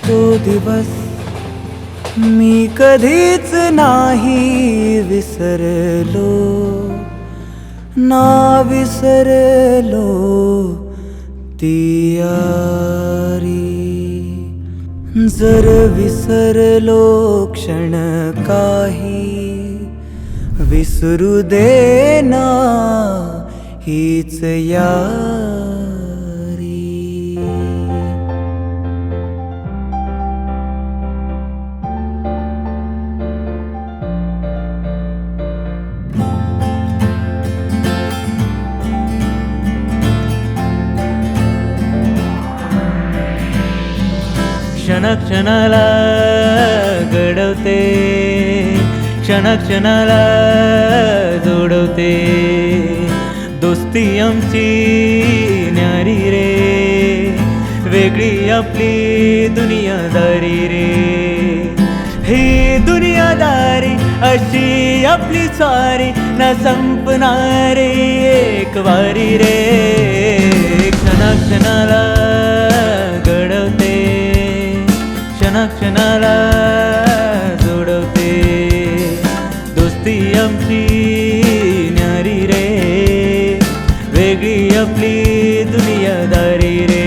तो दिवस मी कधीच नाही विसरलो, ना विसरलो ती यारी. जर विसरलो क्षण काही, विसरू दे ना हीच यारी. क्षणाक्षणाला घडवते, क्षणाक्षणाला जोडवते दोस्ती आमची न्यारी रे. वेगळी आपली दुनियादारी रे. ही दुनियादारी अशी आपली सारी न संपणारी एक वारी रे. क्षणाक्षणाला घडवते, क्षणाक्षणाला जोडवते दोस्ती आमची न्यारी रे. वेगळी आपली दुनियादारी रे.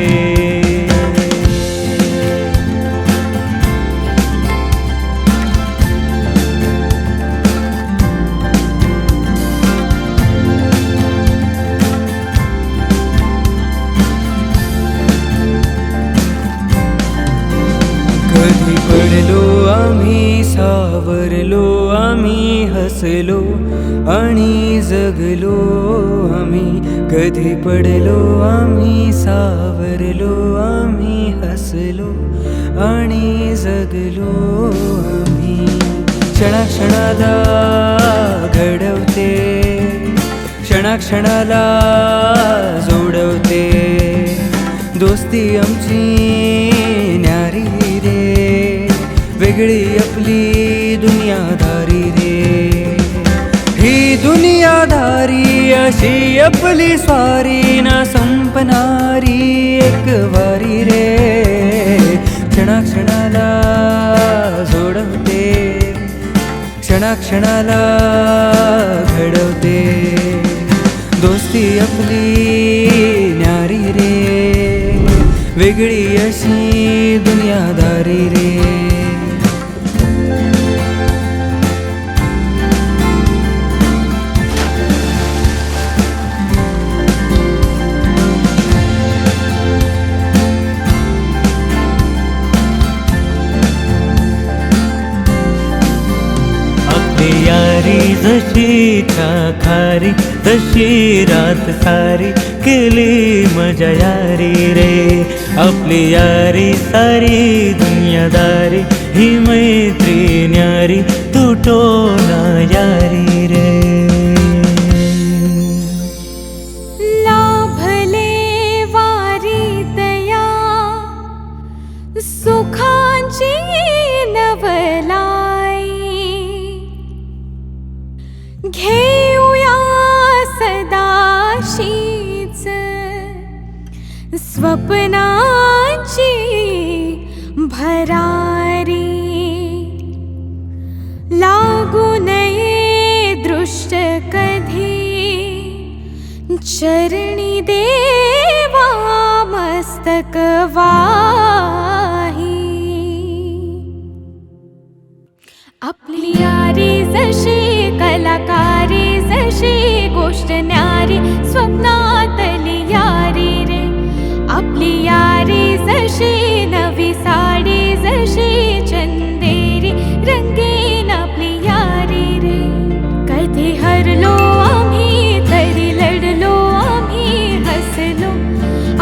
कधी पडलो आम्ही, सावरलो आम्ही, हसलो आणि जगलो आम्ही. कधी पडलो आम्ही, सावरलो आम्ही, हसलो आणि जगलो आम्ही. क्षणाक्षणाला घडवते, क्षणाक्षणाला जोडवते दोस्ती आमची न्यारी रे. वेगळी आपली दुनियादारी रे. ही दुनियादारी अशी आपली स्वारी ना संपणारी एक वारी रे. क्षणाक्षणाला जोडवते, क्षणाक्षणाला घडवते दोस्ती आपली न्यारी रे. वेगळी अशी दुनियादारी रे. आपली यारी जशी खारी, तशी रात सारी केली मजा यारी रे. आपली यारी सारी दुनियादारी, ही मैत्री न्यारी तुटो ना यारी रे. लाभले वारी दया सुखांची नवलाई. घेऊया सदाशीच स्वप्नाची भरारी. लागू नये दृष्ट कधी चरणी देवा मस्तक वाही. आपली यारी जशी कलाकारी, जशी गोष्ट न्यारी स्वप्नातली यारी रे. आपली यारी जशी नवी साडी, जशी चंदेरी रंगीन आपली यारी रे. कधी हरलो आम्ही तरी लढलो आम्ही, हसलो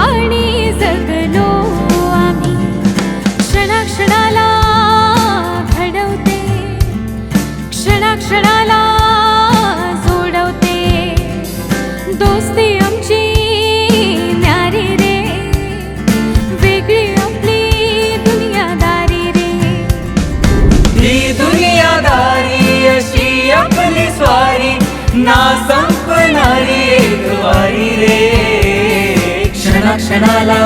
आणि जगलो आम्ही. क्षणाक्षणाला घडवते, क्षणाक्षणाला जोडवते दोस्ती आमची न्यारी रे. वेगळी आपली दुनियादारी रे. ही दुनियादारी अशी आपली स्वारी ना संपणारी एक वारी रे. क्षणाक्षणाला